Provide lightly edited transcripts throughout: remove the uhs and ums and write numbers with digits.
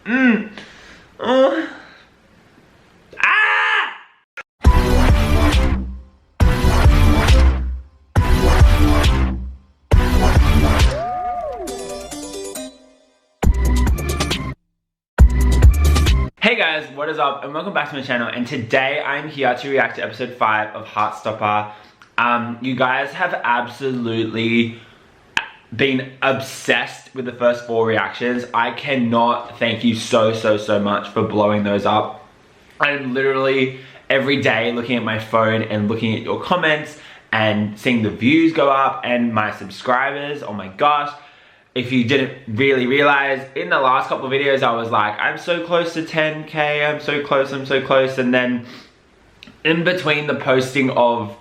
Hey guys, what is up and welcome back to my channel, and today I'm here to react to episode 5 of Heartstopper. You guys have absolutely been obsessed with the first 4 reactions. I cannot thank you so much for blowing those up. I'm literally every day looking at my phone and looking at your comments and seeing the views go up and my subscribers. Oh my gosh. If you didn't really realize, in the last couple of videos I was like, I'm so close to 10k, I'm so close, and then in between the posting of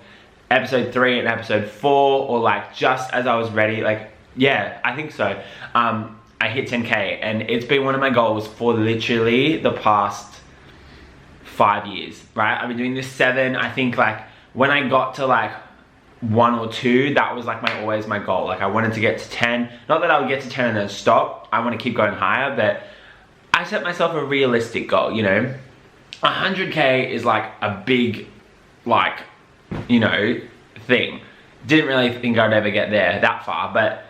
episode 3 and episode 4, or like just as I was ready, like, yeah, I think so, I hit 10k, and it's been one of my goals for literally the past 5 years, right? I've been doing this 7, I think, like, when I got to like 1 or 2, that was like always my goal. Like, I wanted to get to 10. Not that I would get to 10 and then stop. I want to keep going higher, but I set myself a realistic goal, you know. 100k is like a big, like, you know, thing. Didn't really think I'd ever get there that far, but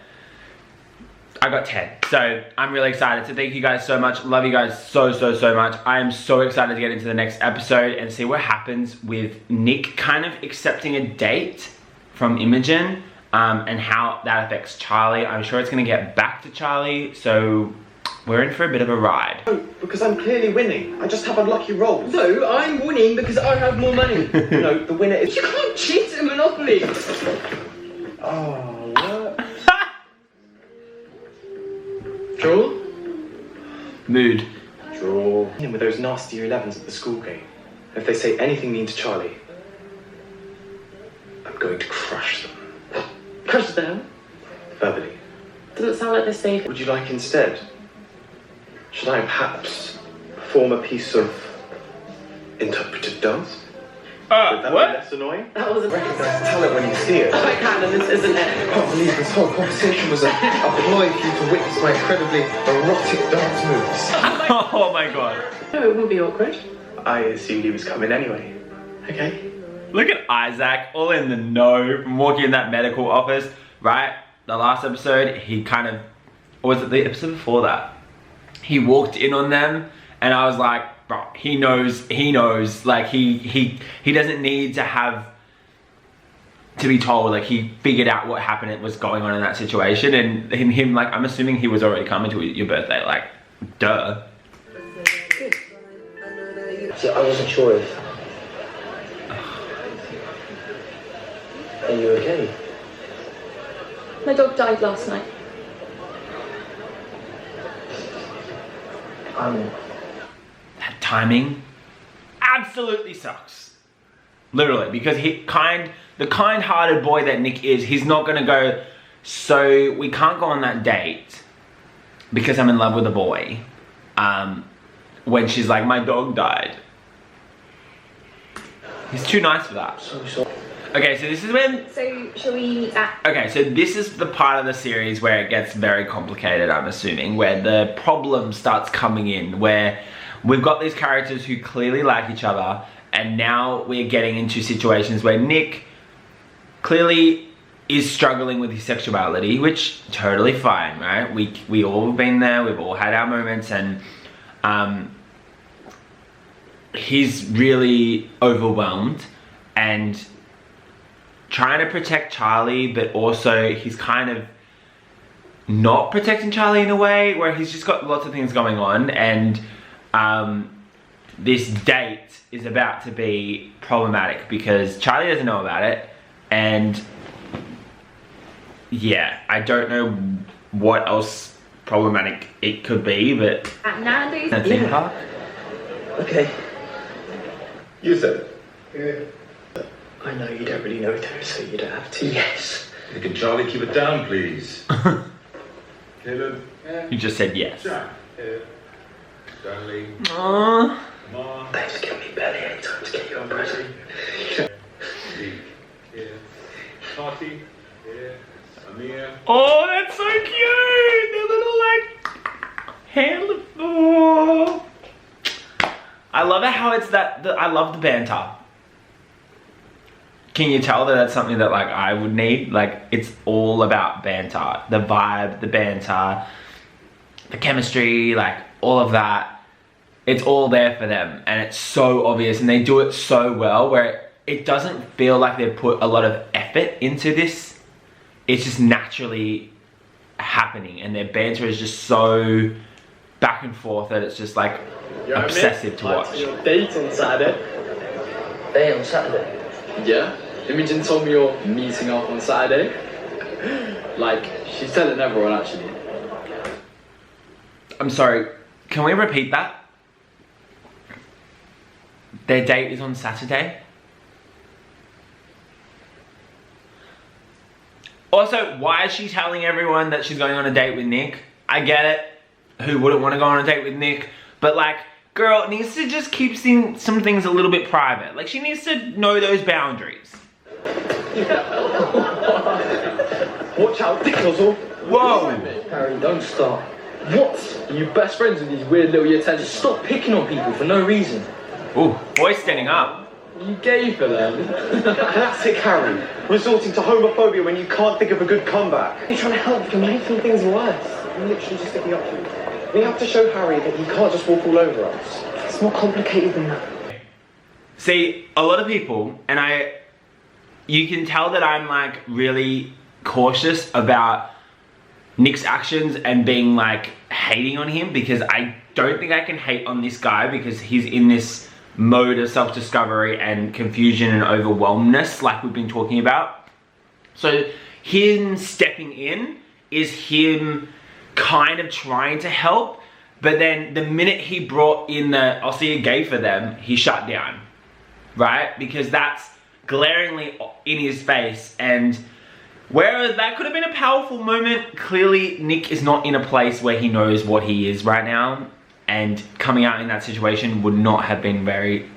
I got 10. So I'm really excited. So thank you guys so much. Love you guys so much. I am so excited to get into the next episode and see what happens with Nick kind of accepting a date from Imogen, and how that affects Charlie. I'm sure it's gonna get back to Charlie, so we're in for a bit of a ride. No, because I'm clearly winning. I just have unlucky rolls. No, I'm winning because I have more money. No, the winner is... You can't cheat at Monopoly. Oh, what? Draw? Mood. Draw. In with those nasty 11s at the school game. If they say anything mean to Charlie, I'm going to crush them. Crush them? Verbally. Doesn't sound like they're safe. Would you like instead? Should I perhaps perform a piece of interpretive dance? Would that what? be less annoying? That was a... Recognize talent when you see it. I can, and this isn't it. I can't believe this whole conversation was a ploy for you to witness my incredibly erotic dance moves. Oh my god. No, it wouldn't be awkward. I assumed he was coming anyway. Okay. Look at Isaac, all in the know from walking in that medical office, right? The last episode, he kind of, or was it the episode before that? He walked in on them, and I was like, bro, he knows, like, he doesn't need to be told. Like, he figured out what happened, was going on in that situation, and him, like, I'm assuming he was already coming to your birthday, like, duh. See, I wasn't sure if... Are you okay? My dog died last night. That timing absolutely sucks. Literally, because the kind-hearted boy that Nick is, he's not gonna go, so we can't go on that date because I'm in love with a boy. When she's like, my dog died. He's too nice for that. So sorry. Okay, so this is when... So, shall we meet at... Okay, so this is the part of the series where it gets very complicated, I'm assuming, where the problem starts coming in, where we've got these characters who clearly like each other, and now we're getting into situations where Nick clearly is struggling with his sexuality, which, totally fine, right? We all have been there, we've all had our moments, and he's really overwhelmed, and trying to protect Charlie, but also he's kind of not protecting Charlie in a way, where he's just got lots of things going on, and this date is about to be problematic because Charlie doesn't know about it, and yeah, I don't know what else problematic it could be, but... At Nando's? A theme park? Okay. You said it. Yeah. I know you don't really know each other, so you don't have to. Yes. Hey, can Charlie keep it down, please? Caleb? You just said yes. Jack? Stanley? Aww. Come on. Thanks for giving me barely any time to get you a present. Steve? Yeah. Tati? Yeah. Amir? Oh, that's so cute! Their little, like, hand... Oh. I love it how it's I love the banter. Can you tell that that's something that like I would need? Like it's all about banter, the vibe, the banter, the chemistry, like all of that. It's all there for them and it's so obvious and they do it so well where it doesn't feel like they've put a lot of effort into this. It's just naturally happening and their banter is just so back and forth that it's just like obsessive to watch. Your date on Saturday. Day on Saturday? Yeah. Imogen told me you're meeting up on Saturday. Like, she's telling everyone actually. I'm sorry, can we repeat that? Their date is on Saturday? Also, why is she telling everyone that she's going on a date with Nick? I get it. Who wouldn't want to go on a date with Nick? But like, girl needs to just keep seeing some things a little bit private. Like, she needs to know those boundaries. Watch out, Dick Nozzle. Whoa! Harry, don't start. What? Are you best friends with these weird little year 10s? Stop picking on people for no reason. Ooh, boys standing up. You gay for them? Classic Harry, resorting to homophobia when you can't think of a good comeback. You're trying to help, you're making things worse. I'm literally just sticking up for you. We have to show Harry that he can't just walk all over us. It's more complicated than that. See, a lot of people, and you can tell that I'm like really cautious about Nick's actions and being like hating on him because I don't think I can hate on this guy because he's in this mode of self-discovery and confusion and overwhelmness like we've been talking about. So him stepping in is him kind of trying to help, but then the minute he brought in the I'll see a gay for them, he shut down, right? Because that's glaringly in his face, and whereas that could have been a powerful moment, clearly Nick is not in a place where he knows what he is right now, and coming out in that situation would not have been very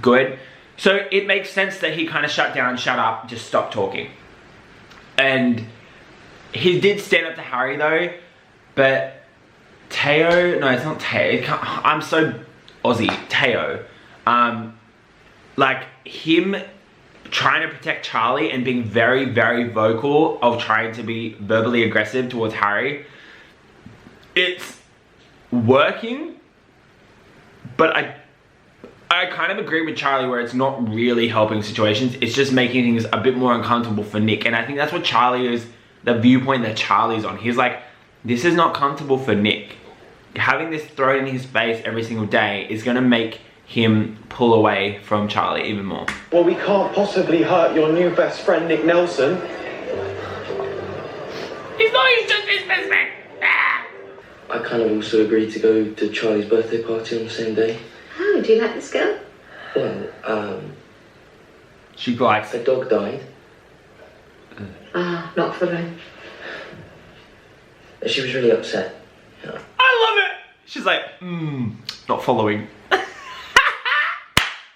good. So it makes sense that he kind of shut down, shut up, just stop talking. And he did stand up to Harry though, but Teo, no, it's not Teo, I'm so Aussie, Teo. Like him trying to protect Charlie and being very, very vocal of trying to be verbally aggressive towards Harry. It's working, but I kind of agree with Charlie where it's not really helping situations. It's just making things a bit more uncomfortable for Nick. And I think that's what Charlie is, the viewpoint that Charlie's on. He's like, this is not comfortable for Nick. Having this thrown in his face every single day is gonna make him pull away from Charlie even more. Well, we can't possibly hurt your new best friend, Nick Nelson. He's just his best friend. Ah! I kind of also agreed to go to Charlie's birthday party on the same day. Oh, do you like this girl? Well, She likes a dog died. Ah, not for him. She was really upset. You know. I love it. She's like, not following.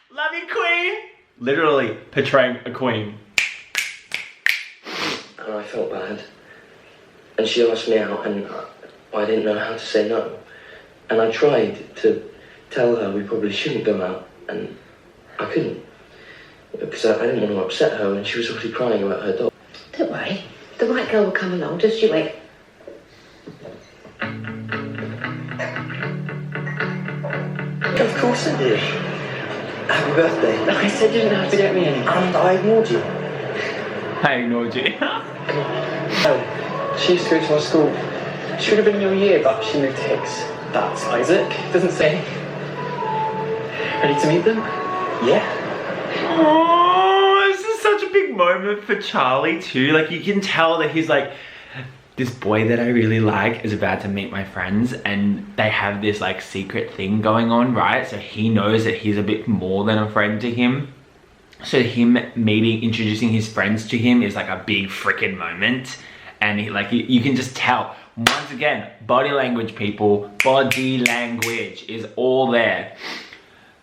Love you, queen. Literally portraying a queen. And I felt bad. And she asked me out and I didn't know how to say no. And I tried to tell her we probably shouldn't go out and I couldn't. Because I didn't want to upset her and she was already crying about her dog. Don't worry. The right girl will come along. Just you wait. Of course I did. Happy birthday. I said you didn't have to get me anything. And I ignored you. I ignored you. Oh, she used to go to our school. She would have been in your year, but she moved to Hicks. That's Isaac. Doesn't say. Ready to meet them? Yeah. Oh, this is such a big moment for Charlie too. Like you can tell that he's like, this boy that I really like is about to meet my friends and they have this like secret thing going on, right? So he knows that he's a bit more than a friend to him. So him introducing his friends to him is like a big freaking moment. And he, like you can just tell, once again, body language people, body language is all there.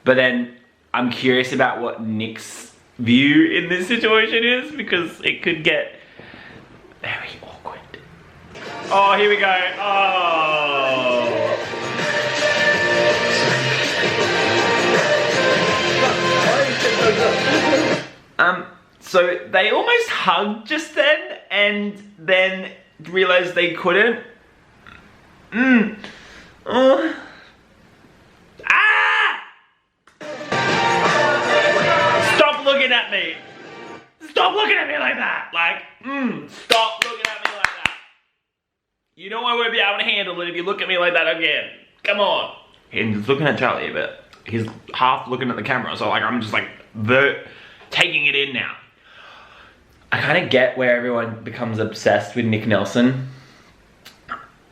But then I'm curious about what Nick's view in this situation is because it could get very awkward. Oh, here we go. Oh. So they almost hugged just then and then realized they couldn't. Oh. Ah! Stop looking at me. Stop looking at me like that. Like, stop looking at me like that. You know I won't be able to handle it if you look at me like that again. Come on. He's looking at Charlie a bit. He's half looking at the camera, so like I'm just like taking it in now. I kind of get where everyone becomes obsessed with Nick Nelson.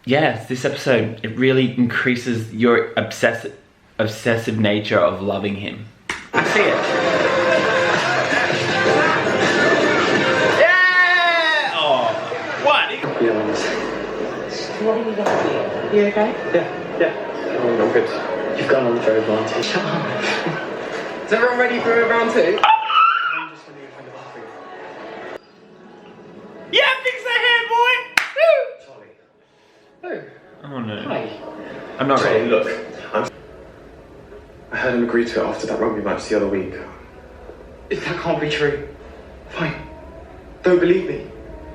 Yeah, this episode, it really increases your obsessive nature of loving him. I see it. Yeah! Oh, what? Be honest. What are you doing? You okay? Yeah. I'm good. You've gone on for round 2. Shut up. Is everyone ready for round 2? I'm just going to find the bathroom. Yeah, fix that hair, boy! Woo! Oh. Oh no. Hi. I'm not Charlie, ready. look. I heard him agree to it after that rugby match the other week. That can't be true. Fine. Don't believe me.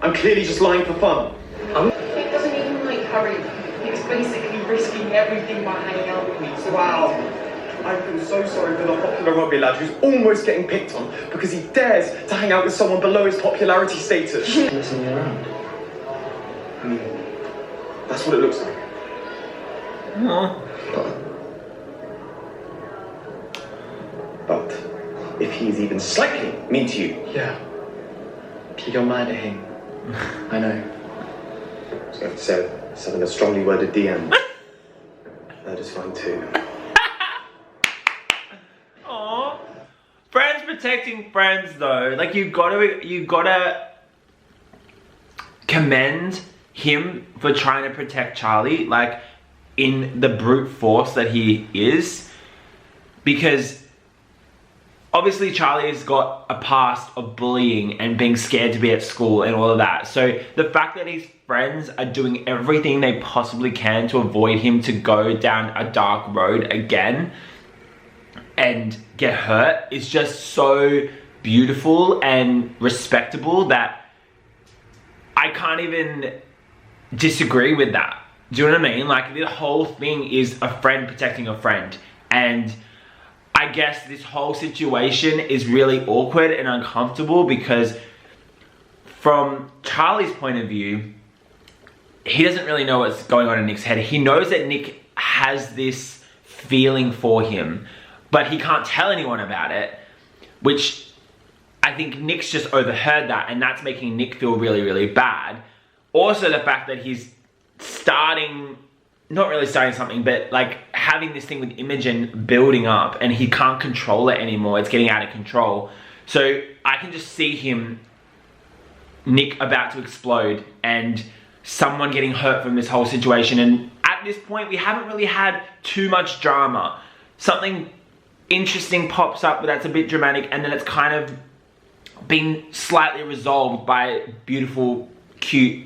I'm clearly just lying for fun. It doesn't even like Harry. He's basically risking everything by hanging out with me. So Wow. I feel so sorry for the popular rugby lad who's almost getting picked on because he dares to hang out with someone below his popularity status. Listen you around. I mean, that's what it looks like. But if he's even slightly mean to you, Yeah. You got mad at him. I know. I was going to say something a strongly worded DM. That is fine too. Aww. Friends protecting friends though. Like you gotta commend him for trying to protect Charlie, like in the brute force that he is. Because obviously Charlie's got a past of bullying and being scared to be at school and all of that. So the fact that his friends are doing everything they possibly can to avoid him to go down a dark road again and get hurt is just so beautiful and respectable that I can't even disagree with that. Do you know what I mean? Like the whole thing is a friend protecting a friend, and I guess this whole situation is really awkward and uncomfortable because from Charlie's point of view, he doesn't really know what's going on in Nick's head. He knows that Nick has this feeling for him, but he can't tell anyone about it, which I think Nick's just overheard that, and that's making Nick feel really, really bad. Also the fact that he's not really starting something, but like having this thing with Imogen building up and he can't control it anymore. It's getting out of control. So I can just see Nick about to explode and someone getting hurt from this whole situation. And at this point, we haven't really had too much drama. Something interesting pops up, but that's a bit dramatic, and then it's kind of been slightly resolved by beautiful, cute,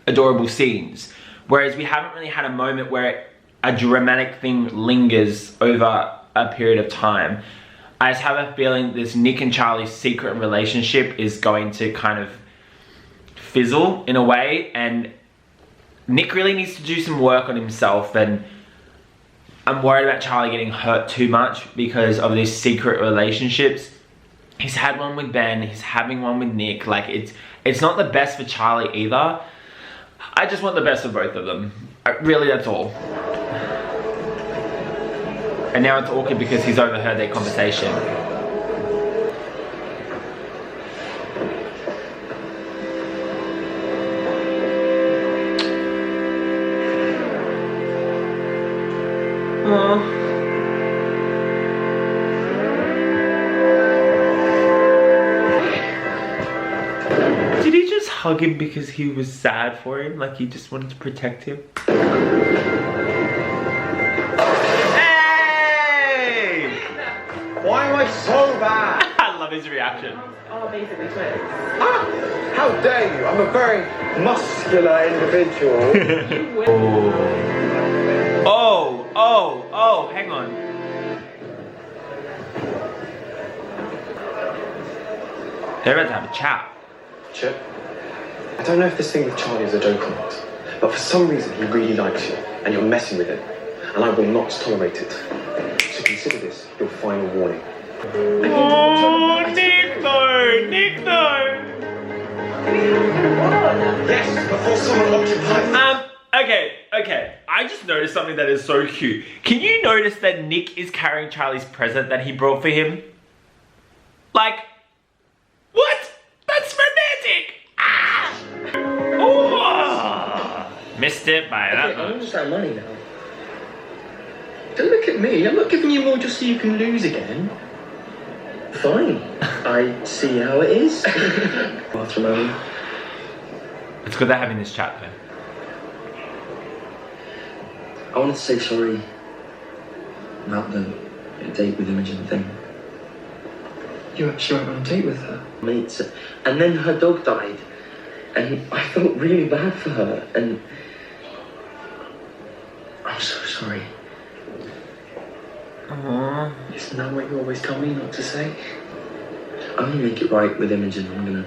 adorable scenes. Whereas we haven't really had a moment where a dramatic thing lingers over a period of time. I just have a feeling this Nick and Charlie's secret relationship is going to kind of fizzle in a way, and Nick really needs to do some work on himself, and I'm worried about Charlie getting hurt too much because of these secret relationships. He's had one with Ben, he's having one with Nick. Like it's not the best for Charlie either. I just want the best of both of them. Really, that's all. And now it's awkward because he's overheard their conversation. Aww. Did he just hug him because he was sad for him? Like he just wanted to protect him? Hey! Why am I so bad? I love his reaction. Oh, basically twins. Ah! How dare you? I'm a very muscular individual. Oh, hang on. They're about to have a chat. Chip, I don't know if this thing with Charlie is a joke or not, but for some reason he really likes you, and you're messing with him, and I will not tolerate it. So consider this your final warning. Oh, Nick though! Nick though! Yes, before someone occupies. Okay. I just noticed something that is so cute. Can you notice that Nick is carrying Charlie's present that he brought for him? Like, what? That's romantic! Ah! Oh! Missed it by that I much. want that money now. Don't look at me. I'm not giving you more just so you can lose again. Fine. I see how it is. Matrimony. It's good they're having this chat though. I wanted to say sorry about the date with Imogen thing. You actually went on a date with her? Mates, and then her dog died, and I felt really bad for her, and I'm so sorry. Aww. Isn't that what you always tell me not to say? I'm gonna make it right with Imogen. I'm gonna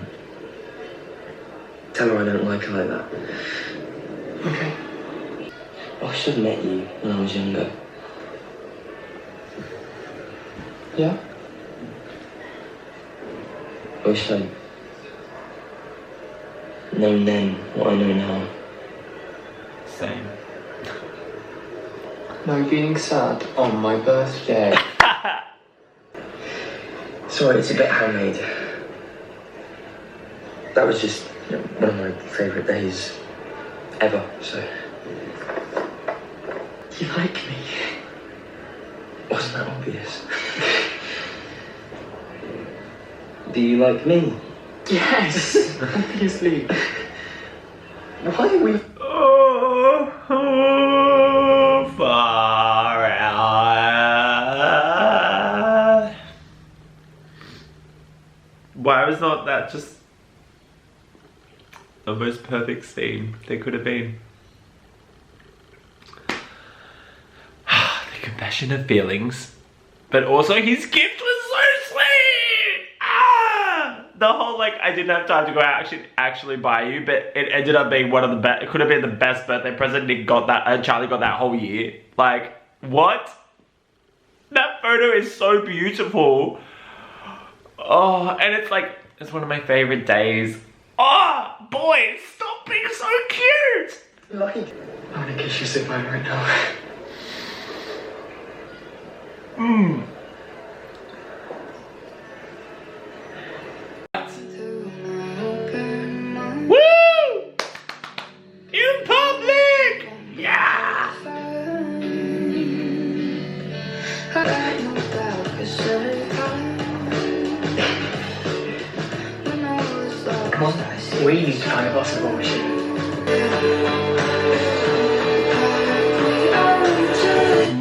tell her I don't like her like that. Okay. I should have met you when I was younger. Yeah? I wish I'd known then what I know now. Same. No being sad on my birthday. Sorry, it's a bit handmade. That was just one of my favourite days ever, so... You like me? Wasn't that obvious? Do you like me? Yes, obviously. Why are we... Oh, far out. Why was not that just the most perfect scene there could have been? The confession of feelings, but also his gift was so sweet. The whole like I didn't have time to go out actually buy you, but it ended up being one of the best. It could have been the best birthday present Nick got that Charlie got that whole year. Like what? That photo is so beautiful. Oh, and it's like it's one of my favorite days. Oh boy, stop being so cute. I wanna kiss you so bad right now. Mmm. Woo! In public! Yeah! Come on, we need to find a basketball machine.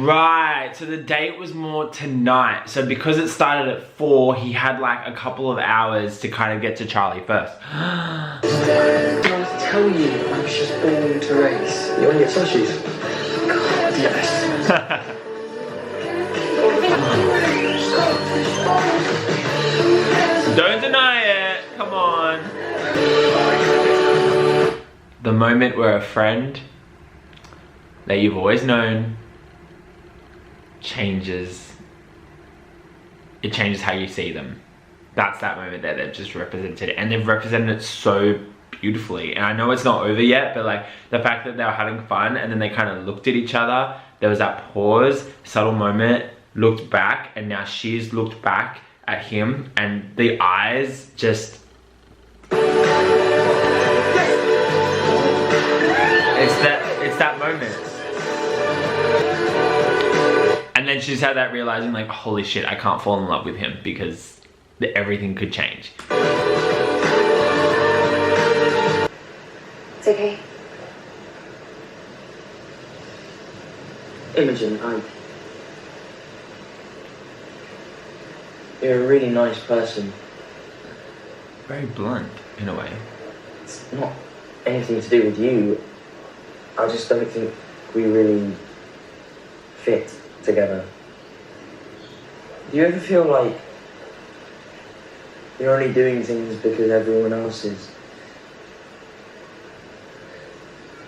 Right, so the date was more tonight. So because it started at 4, he had like a couple of hours to kind of get to Charlie first. I tell you, I was just born to race. You want to get slushies? God, yes. Don't deny it, come on. The moment where a friend that you've always known changes how you see them. That's that moment that they've just represented it, and they've represented it so beautifully. And I know it's not over yet, but like the fact that they were having fun and then they kind of looked at each other, there was that pause, subtle moment, looked back, and now she's looked back at him, and the eyes just it's that moment. And then she's had that realizing like, holy shit, I can't fall in love with him because everything could change. It's okay. Imogen, you're a really nice person. Very blunt in a way. It's not anything to do with you. I just don't think we really fit together. Do you ever feel like You're only doing things because everyone else is.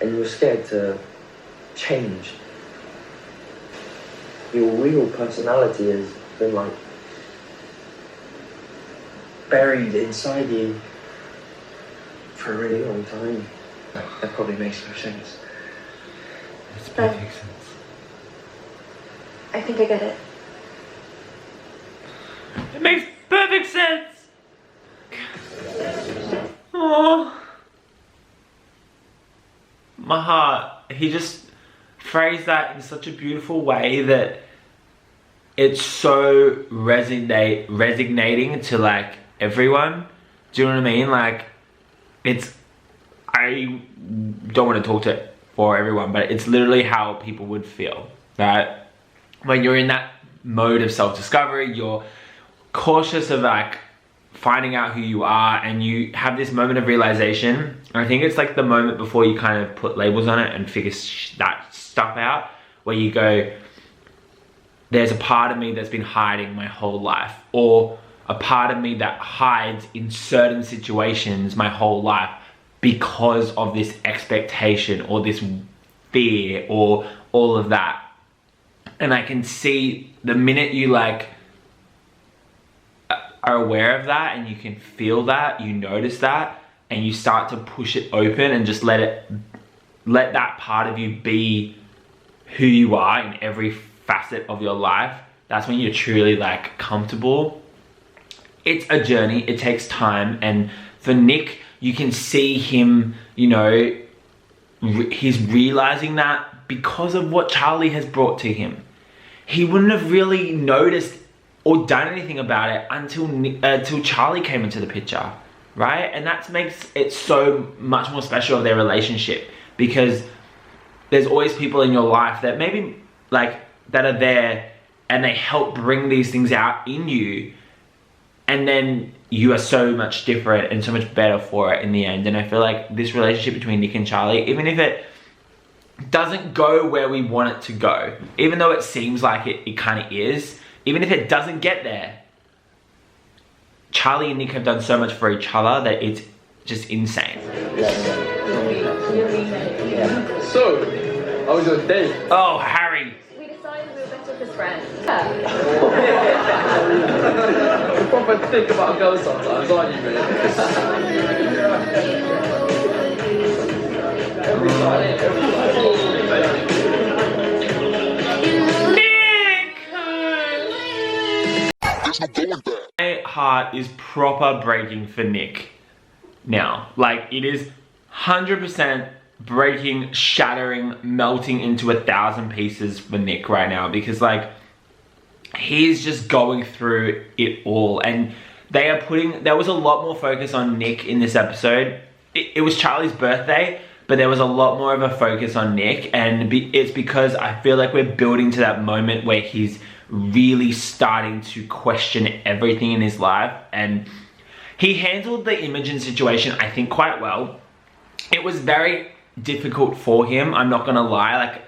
And you're scared to change. Your real personality has been like buried inside you for a really long time. That probably makes no sense. It's perfect sense. I think I get it. It makes perfect sense. Oh, my heart. He just phrased that in such a beautiful way that it's so resonating to like everyone. Do you know what I mean? Like, it's, I don't want to talk to for everyone, but it's literally how people would feel, right? When you're in that mode of self-discovery, you're cautious of like finding out who you are, and you have this moment of realization. I think it's like the moment before you kind of put labels on it and figure that stuff out, where you go, there's a part of me that's been hiding my whole life, or a part of me that hides in certain situations my whole life because of this expectation or this fear or all of that. And I can see the minute you like are aware of that and you can feel that, you notice that, and you start to push it open and just let that part of you be who you are in every facet of your life. That's when you're truly like comfortable. It's a journey, it takes time, and for Nick, you can see him, you know, he's realizing that because of what Charlie has brought to him. He wouldn't have really noticed or done anything about it until Charlie came into the picture, right? And that makes it so much more special of their relationship, because there's always people in your life that maybe like that are there and they help bring these things out in you, and then you are so much different and so much better for it in the end. And I feel like this relationship between Nick and Charlie, even if it doesn't go where we want it to go, even though it seems like it kind of is, even if it doesn't get there, Charlie and Nick have done so much for each other that it's just insane. So, how was your day? Oh, Harry. We decided we were better as friends. You're proper thick about a girl sometimes, aren't you, mate? Every time. My heart is proper breaking for Nick now. Like, it is 100% breaking, shattering, melting into 1,000 pieces for Nick right now, because like he's just going through it all, and there was a lot more focus on Nick in this episode. It was Charlie's birthday, but there was a lot more of a focus on Nick, and it's because I feel like we're building to that moment where he's really starting to question everything in his life. And he handled the Imogen situation, I think, quite well. It was very difficult for him, I'm not gonna lie. Like,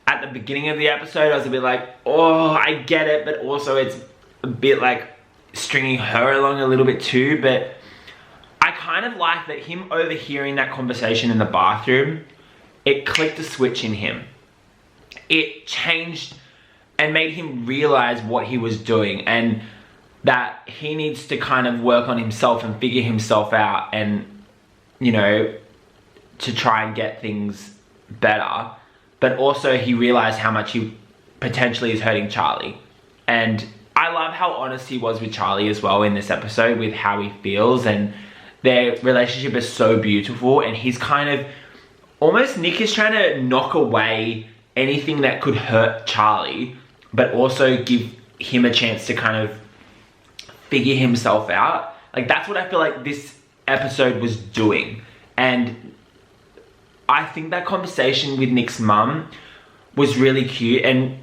at the beginning of the episode, I was a bit like, oh, I get it, but also it's a bit like stringing her along a little bit too. But I kind of like that him overhearing that conversation in the bathroom, it clicked a switch in him. It changed and made him realize what he was doing, and that he needs to kind of work on himself and figure himself out, and, you know, to try and get things better. But also he realized how much he potentially is hurting Charlie. And I love how honest he was with Charlie as well in this episode, with how he feels, and their relationship is so beautiful. And he's kind of almost, Nick is trying to knock away anything that could hurt Charlie, but also give him a chance to kind of figure himself out. Like, that's what I feel like this episode was doing. And I think that conversation with Nick's mum was really cute. And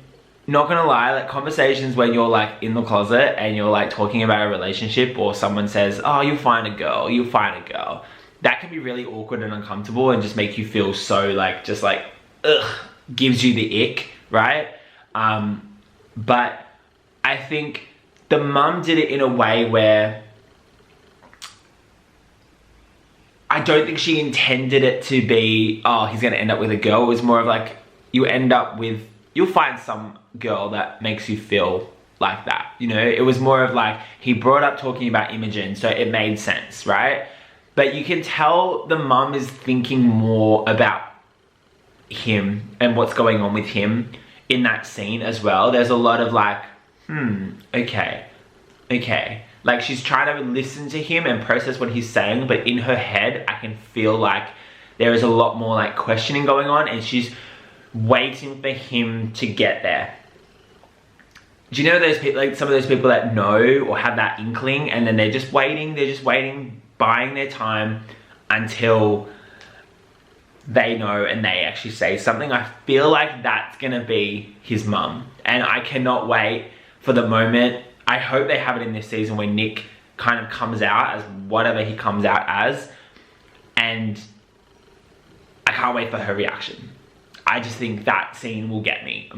not gonna lie, like, conversations when you're like in the closet and you're like talking about a relationship, or someone says, oh, you'll find a girl, that can be really awkward and uncomfortable and just make you feel so like, just like, ugh, gives you the ick, right? But I think the mum did it in a way where I don't think she intended it to be, oh, he's gonna end up with a girl. It was more of like, you'll find some girl that makes you feel like that, you know? It was more of like, he brought up talking about Imogen, so it made sense, right? But you can tell the mum is thinking more about him and what's going on with him in that scene as well. There's a lot of like, okay. Like she's trying to listen to him and process what he's saying, but in her head, I can feel like there is a lot more like questioning going on, and she's waiting for him to get there. Do you know those people, like some of those people that know or have that inkling, and then they're just waiting, buying their time until they know and they actually say something? I feel like that's gonna be his mum, and I cannot wait for the moment. I hope they have it in this season where Nick kind of comes out as whatever he comes out as, and I can't wait for her reaction. I just think that scene will get me.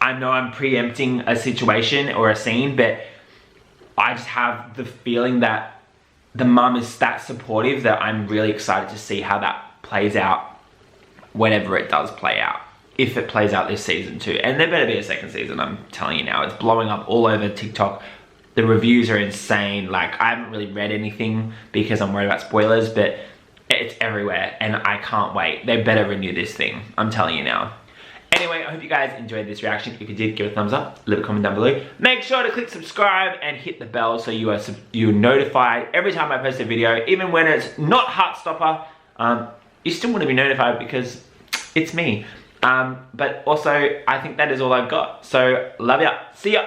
I know I'm preempting a situation or a scene, but I just have the feeling that the mum is that supportive that I'm really excited to see how that plays out whenever it does play out. If it plays out this season too. And there better be a second season, I'm telling you now. It's blowing up all over TikTok. The reviews are insane. Like, I haven't really read anything because I'm worried about spoilers, but it's everywhere and I can't wait. They better renew this thing, I'm telling you now. Anyway, I hope you guys enjoyed this reaction. If you did, give it a thumbs up, leave a comment down below. Make sure to click subscribe and hit the bell so you're notified every time I post a video. Even when it's not Heartstopper, you still want to be notified because it's me. But also, I think that is all I've got. So, love ya. See ya.